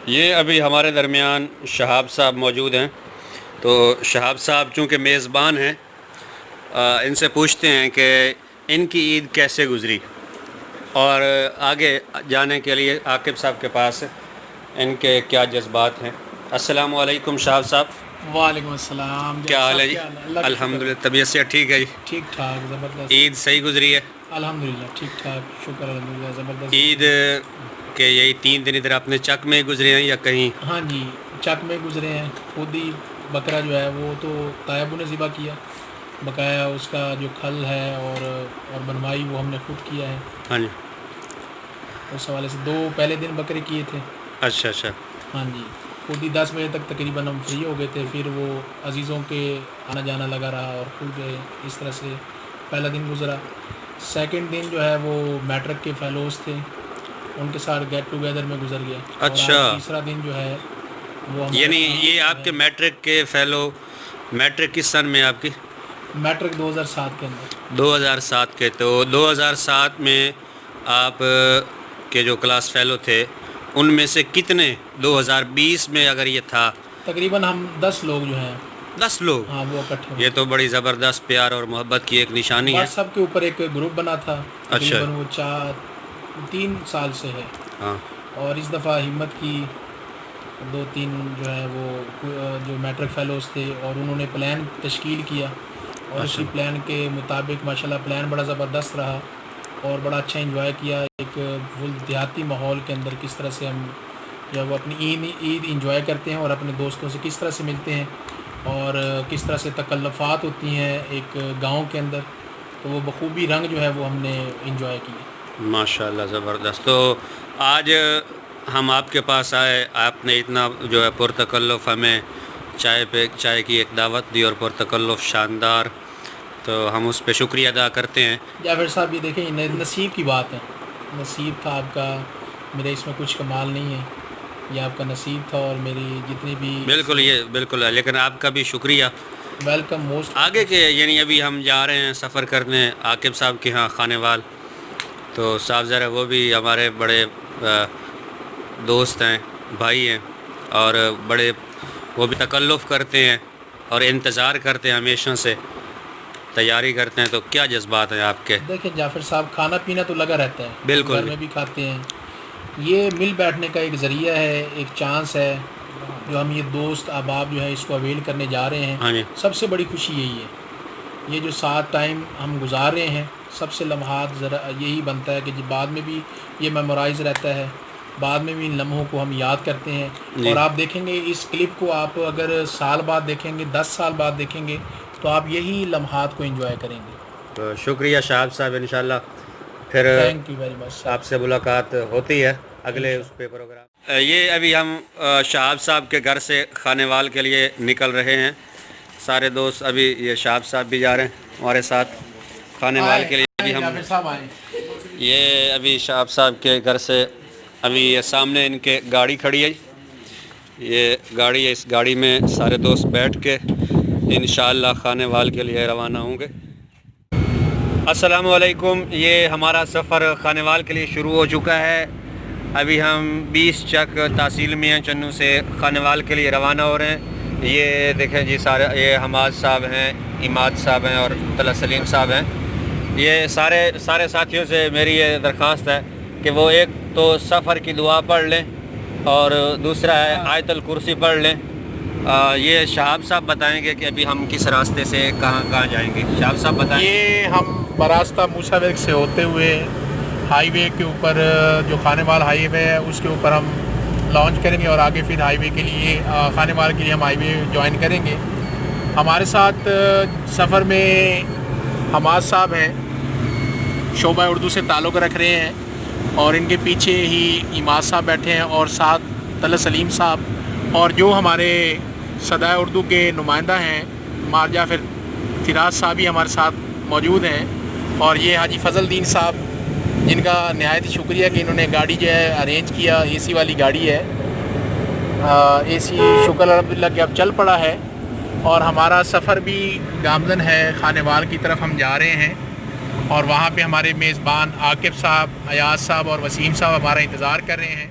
یہ ابھی ہمارے درمیان شہاب صاحب موجود ہیں، تو شہاب صاحب چونکہ میزبان ہیں، ان سے پوچھتے ہیں کہ ان کی عید کیسے گزری، اور آگے جانے کے لیے عاقب صاحب کے پاس ان کے کیا جذبات ہیں۔ السلام علیکم شہاب صاحب، وعلیکم السلام۔ کیا حال ہے جی؟ کیا حال ہے؟ اللہ کا شکر الحمدللہ، ہے، طبیعت سے ٹھیک ہے جی؟ ٹھیک ٹھاک، زبردست۔ عید صحیح گزری ہے؟ الحمدللہ ٹھیک ٹھاک، شکر الحمدللہ، زبردست۔ عید کے یہی 3 دن ادھر اپنے چک میں گزرے ہیں یا کہیں؟ ہاں جی، چک میں گزرے ہیں۔ خود ہی بکرا جو ہے وہ تو طیبوں نے ذبح کیا، بقایا اس کا جو کھل ہے اور بنوائی وہ ہم نے خود کیا ہے۔ ہاں جی، اس حوالے سے 2 پہلے دن بکرے کیے تھے۔ اچھا اچھا، ہاں جی، خود ہی 10 بجے تک تقریباً ہم فری ہو گئے تھے، پھر وہ عزیزوں کے آنا جانا لگا رہا اور خود گئے۔ اس طرح سے پہلا دن گزرا۔ سیکنڈ دن جو ہے وہ میٹرک کے فیلوز تھے، ان کے ساتھ گیٹ ٹوگیدر میں گزر گیا۔ اور اچھا، آج تیسرا دن جو ہے وہ یعنی یہ آپ کے میٹرک کے فیلو، میٹرک کس سن میں آپ کی؟ میٹرک 2007 کے اندر۔ 2007 کے، تو 2007 میں آپ کے جو کلاس فیلو تھے ان میں سے کتنے 2020 میں اگر یہ تھا؟ تقریباً ہم 10 لوگ جو ہیں 10 لوگ؟ ہاں وہ اکٹھے ہوئے۔ یہ تو بڑی زبردست پیار اور محبت کی ایک نشانی ہے۔ واٹس ایپ کے اوپر ایک گروپ بنا تھا، اچھا، تقریباً وہ 3 سال سے ہے، ہاں، اور اس دفعہ ہمت کی 2-3 جو ہے وہ جو میٹرک فیلوز تھے، اور انہوں نے پلان تشکیل کیا، اور اچھا، اسی پلان کے مطابق ماشاءاللہ پلان بڑا زبردست رہا اور بڑا اچھا انجوائے کیا۔ ایک فل دیہاتی ماحول کے اندر کس طرح سے ہم جب اپنی عید انجوائے کرتے ہیں اور اپنے دوستوں سے کس طرح سے ملتے ہیں، اور کس طرح سے تکلفات ہوتی ہیں ایک گاؤں کے اندر، تو وہ بخوبی رنگ جو ہے وہ ہم نے انجوائے کیا۔ ماشاءاللہ زبردست۔ تو آج ہم آپ کے پاس آئے، آپ نے اتنا جو ہے پرتکلف ہمیں چائے کی ایک دعوت دی، اور پرتکلف شاندار، تو ہم اس پہ شکریہ ادا کرتے ہیں۔ جعفر صاحب یہ دیکھیں، یہ نصیب کی بات ہے، نصیب تھا آپ کا، میرے اس میں کچھ کمال نہیں ہے، یہ آپ کا نصیب تھا، اور میری جتنی بھی بالکل، یہ بالکل ہے، لیکن آپ کا بھی شکریہ۔ Welcome most. آگے کے یعنی ابھی ہم جا رہے ہیں سفر کرنے عاقب صاحب کے ہاں خانے وال، تو صاحب ذرا وہ بھی ہمارے بڑے دوست ہیں، بھائی ہیں، اور بڑے وہ بھی تکلف کرتے ہیں اور انتظار کرتے ہیں، ہمیشہ سے تیاری کرتے ہیں، تو کیا جذبات ہیں آپ کے؟ دیکھیں جعفر صاحب، کھانا پینا تو لگا رہتا ہے، بالکل گھر میں بھی کھاتے ہیں، یہ مل بیٹھنے کا ایک ذریعہ ہے، ایک چانس ہے جو ہم یہ دوست احباب جو ہے اس کو اویل کرنے جا رہے ہیں۔ ہاں جی، سب سے بڑی خوشی یہی ہے، یہ جو ساتھ ٹائم ہم گزار رہے ہیں، سب سے لمحات ذرا یہی بنتا ہے کہ بعد میں بھی یہ میمورائز رہتا ہے، بعد میں بھی ان لمحوں کو ہم یاد کرتے ہیں، جی، اور آپ دیکھیں گے اس کلپ کو، آپ اگر سال بعد دیکھیں گے، 10 سال بعد دیکھیں گے، تو آپ یہی لمحات کو انجوائے کریں گے۔ تو شکریہ شہاب صاحب، انشاءاللہ پھر تھینک یو ویری مچ۔ آپ سے ملاقات ہوتی ہے اگلے اس پہ پروگرام۔ یہ ابھی ہم شہاب صاحب کے گھر سے خانے وال کے لیے نکل رہے ہیں، سارے دوست، ابھی یہ شہاب صاحب بھی جا رہے ہیں ہمارے ساتھ خانے وال کے لیے۔ ابھی ہم جعفر صاحب آئیں۔ یہ ابھی شہاب صاحب کے گھر سے، ابھی یہ سامنے ان کے گاڑی کھڑی ہے، یہ گاڑی ہے، اس گاڑی میں سارے دوست بیٹھ کے انشاءاللہ خانے وال کے لیے روانہ ہوں گے۔ السلام علیکم، یہ ہمارا سفر خانے وال کے لیے شروع ہو چکا ہے۔ ابھی ہم 20 چک تحصیل میاں چنو سے خانے وال کے لیے روانہ ہو رہے ہیں۔ یہ دیکھیں جی، سارے یہ حماد صاحب ہیں، اماد صاحب ہیں، اور طلعت سلیم صاحب ہیں۔ یہ سارے ساتھیوں سے میری یہ درخواست ہے کہ وہ ایک تو سفر کی دعا پڑھ لیں، اور دوسرا ہے آیت الکرسی پڑھ لیں۔ یہ شہاب صاحب بتائیں گے کہ ابھی ہم کس راستے سے کہاں جائیں گے۔ شہاب صاحب بتائیں۔ یہ ہم براستہ موسیٰ بیگ سے ہوتے ہوئے ہائی وے کے اوپر، جو خانے وال ہائی وے ہے اس کے اوپر ہم لانچ کریں گے، اور آگے پھر ہائی وے کے لیے، خانے وال کے لیے ہم ہائی وے جوائن کریں گے۔ ہمارے ساتھ سفر میں حماد صاحب ہیں، شعبہ اردو سے تعلق رکھ رہے ہیں، اور ان کے پیچھے ہی اماد صاحب بیٹھے ہیں، اور ساتھ طلعت سلیم صاحب، اور جو ہمارے صدائے اردو کے نمائندہ ہیں مارجا فراز صاحب بھی ہمارے ساتھ موجود ہیں، اور یہ حاجی فضل الدین صاحب، جن کا نہایت ہی شکریہ کہ انہوں نے گاڑی جو ہے ارینج کیا، اے سی والی گاڑی ہے، اے سی شکر الحمدللہ کہ اب چل پڑا ہے، اور ہمارا سفر بھی گامزن ہے، خانے وال کی طرف ہم جا رہے ہیں، اور وہاں پہ ہمارے میزبان عاقب صاحب، ایاز صاحب اور وسیم صاحب ہمارا انتظار کر رہے ہیں۔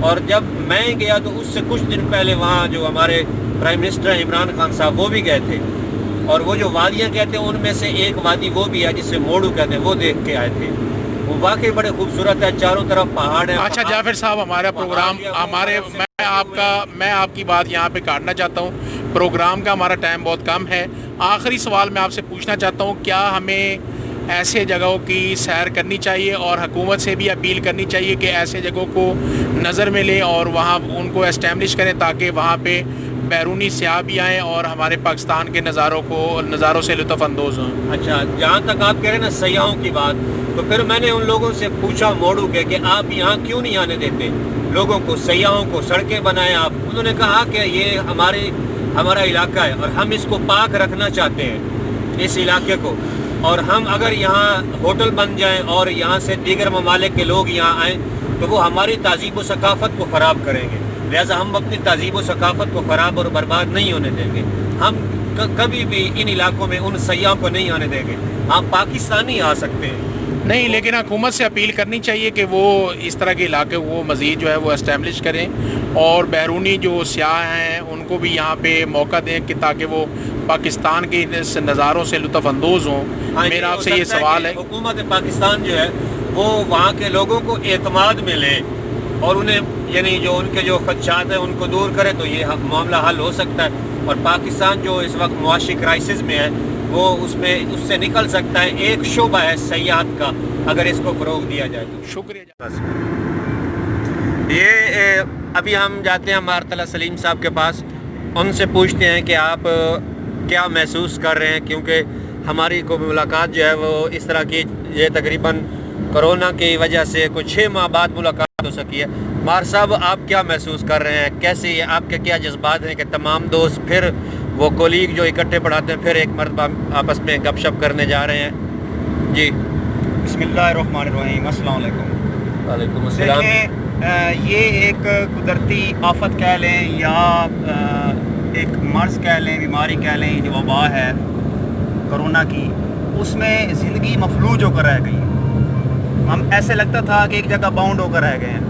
اور جب میں گیا تو اس سے کچھ دن پہلے وہاں جو ہمارے پرائم منسٹر عمران خان صاحب وہ بھی گئے تھے، اور وہ جو وادیاں کہتے ہیں ان میں سے ایک وادی وہ بھی ہے جسے موڑو کہتے ہیں، وہ دیکھ کے آئے تھے. وہ واقعی بڑے خوبصورت ہے، چاروں طرف پہاڑ ہیں. اچھا جعفر صاحب، ہمارا پروگرام میں آپ کی بات یہاں پہ کاٹنا چاہتا ہوں. پروگرام کا ہمارا ٹائم بہت کم ہے. آخری سوال میں آپ سے پوچھنا چاہتا ہوں، کیا ہمیں ایسے جگہوں کی سیر کرنی چاہیے اور حکومت سے بھی اپیل کرنی چاہیے کہ ایسے جگہوں کو نظر میں لیں اور وہاں ان کو اسٹیبلش کریں تاکہ وہاں پہ بیرونی سیاح بھی آئیں اور ہمارے پاکستان کے نظاروں سے لطف اندوز ہوں؟ اچھا، جہاں تک آپ کہہ رہے ہیں نا سیاحوں کی بات، تو پھر میں نے ان لوگوں سے پوچھا موڑو کے کہ آپ یہاں کیوں نہیں آنے دیتے لوگوں کو، سیاحوں کو، سڑکیں بنائیں آپ. انہوں نے کہا کہ یہ ہمارا علاقہ ہے اور ہم اس کو پاک رکھنا چاہتے ہیں اس علاقے کو، اور ہم اگر یہاں ہوٹل بن جائیں اور یہاں سے دیگر ممالک کے لوگ یہاں آئیں تو وہ ہماری تہذیب و ثقافت کو خراب کریں گے. لہٰذا ہم اپنی تہذیب و ثقافت کو خراب اور برباد نہیں ہونے دیں گے. ہم کبھی بھی ان علاقوں میں ان سیاحوں کو نہیں آنے دیں گے. ہم پاکستانی آ سکتے ہیں نہیں، لیکن حکومت سے اپیل کرنی چاہیے کہ وہ اس طرح کے علاقے وہ مزید جو ہے وہ اسٹیبلش کریں اور بیرونی جو سیاح ہیں ان کو بھی یہاں پہ موقع دیں کہ تاکہ وہ پاکستان کے نظاروں سے لطف اندوز ہوں. میرا آپ سے یہ سوال ہے، حکومت پاکستان جو ہے وہ وہاں کے لوگوں کو اعتماد میں لے اور انہیں یعنی جو ان کے جو خدشات ہیں ان کو دور کرے تو یہ معاملہ حل ہو سکتا ہے. اور پاکستان جو اس وقت معاشی کرائسس میں ہے وہ اس سے نکل سکتا ہے. ایک شعبہ ہے سیاحت کا، اگر اس کو فروغ دیا جائے تو. شکریہ. یہ ابھی ہم جاتے ہیں مارتلا سلیم صاحب کے پاس، ان سے پوچھتے ہیں کہ آپ کیا محسوس کر رہے ہیں، کیونکہ ہماری کو ملاقات جو ہے وہ اس طرح کی یہ تقریباً کرونا کی وجہ سے کچھ 6 ماہ بعد ملاقات ہو سکی ہے. مار صاحب، آپ کیا محسوس کر رہے ہیں، کیسے آپ کے کیا جذبات ہیں کہ تمام دوست پھر وہ کولیگ جو اکٹھے پڑھاتے ہیں پھر ایک مرتبہ آپس میں گپ شپ کرنے جا رہے ہیں؟ جی بسم اللہ الرحمن الرحیم. السلام علیکم. وعلیکم السلام. دیکھیں، یہ ایک قدرتی آفت کہہ لیں یا ایک مرض کہہ لیں، بیماری کہہ لیں، جو وبا ہے کرونا کی، اس میں زندگی مفلوج ہو کر رہ گئی. ہم ایسے لگتا تھا کہ ایک جگہ باؤنڈ ہو کر رہ گئے ہیں.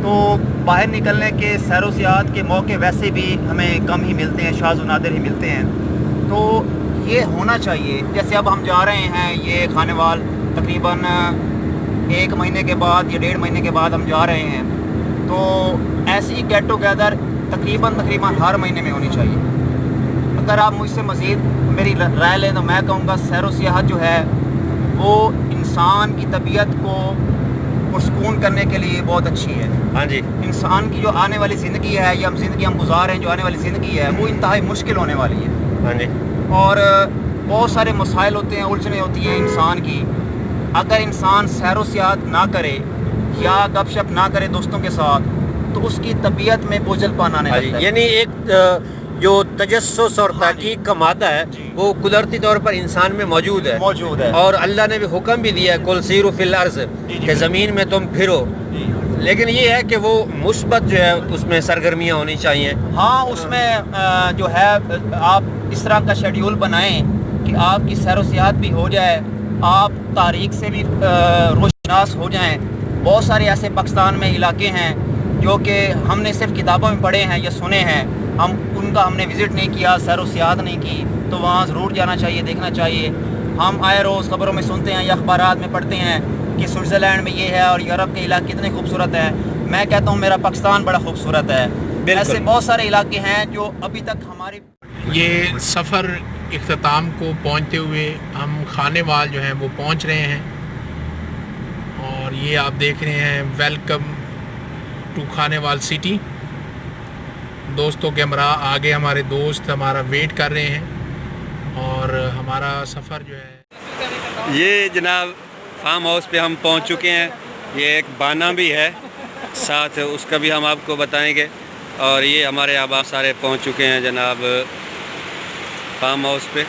تو باہر نکلنے کے سیر و سیاحت کے موقع ویسے بھی ہمیں کم ہی ملتے ہیں، شاذ و نادر ہی ملتے ہیں. تو یہ ہونا چاہیے. جیسے اب ہم جا رہے ہیں یہ خانے وال، تقریباً 1 مہینے کے بعد یا 1.5 مہینے کے بعد ہم جا رہے ہیں. تو ایسی گیٹ ٹوگیدر تقریباً ہر مہینے میں ہونی چاہیے. اگر آپ مجھ سے مزید میری رائے لیں تو میں کہوں گا سیر و سیاحت جو ہے وہ انسان کی طبیعت کو پرسکون کرنے کے لیے بہت اچھی ہے. ہاں جی. انسان کی جو آنے والی زندگی ہے یا زندگی ہم گزار رہے ہیں، جو آنے والی زندگی ہے وہ انتہائی مشکل ہونے والی ہے. ہاں جی. اور بہت سارے مسائل ہوتے ہیں، الجھنیں ہوتی ہیں انسان کی. اگر انسان سیر و سیاحت نہ کرے یا گپ شپ نہ کرے دوستوں کے ساتھ تو اس کی طبیعت میں بوجھل پن آنے لگتا ہے. یعنی ایک جو تجسس اور تحقیق کا مادہ ہے وہ قدرتی طور پر انسان میں موجود ہے. اور اللہ نے بھی حکم بھی دیا ہے کل سیروا فی الارض، کہ زمین میں تم پھرو. لیکن یہ ہے کہ وہ مثبت جو ہے اس میں سرگرمیاں ہونی چاہیے. ہاں، اس میں جو ہے آپ اس طرح کا شیڈیول بنائیں کہ آپ کی سیر و سیاحت بھی ہو جائے، آپ تاریخ سے بھی روشناس ہو جائیں. بہت سارے ایسے پاکستان میں علاقے ہیں جو کہ ہم نے صرف کتابوں میں پڑھے ہیں یا سنے ہیں، ان کا ہم نے وزٹ نہیں کیا، سیر و سیاحت نہیں کی. تو وہاں ضرور جانا چاہیے، دیکھنا چاہیے. ہم آئے روز خبروں میں سنتے ہیں یا اخبارات میں پڑھتے ہیں کہ سوئٹزرلینڈ میں یہ ہے اور یورپ کے علاقے کتنے خوبصورت ہیں. میں کہتا ہوں میرا پاکستان بڑا خوبصورت ہے. ایسے بہت سارے علاقے ہیں جو ابھی تک ہماری یہ سفر اختتام کو پہنچتے ہوئے ہم خانے وال جو ہیں وہ پہنچ رہے ہیں، اور یہ آپ دیکھ رہے ہیں ویلکم ٹو خانے وال سٹی. دوستوں کے ہمراہ آگے ہمارے دوست ہمارا ویٹ کر رہے ہیں اور ہمارا سفر جو ہے یہ جناب فارم ہاؤس پہ ہم پہنچ چکے ہیں. یہ ایک بانا بھی ہے ساتھ، اس کا بھی ہم آپ کو بتائیں گے. اور یہ ہمارے احباب سارے پہنچ چکے ہیں جناب فارم ہاؤس پہ.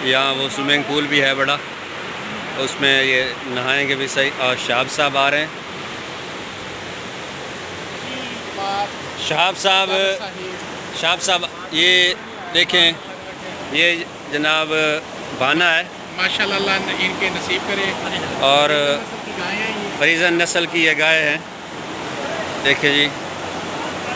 یہاں وہ سوئمنگ پول بھی ہے بڑا، اس میں یہ نہائیں گے بھی صحیح. اور شہاب صاحب آ رہے ہیں. شہاب صاحب یہ دیکھیں، یہ جناب بانا ہے، ماشاء اللہ ان کے نصیب کرے. اور فریزن نسل کی یہ گائے ہیں. دیکھیں جی،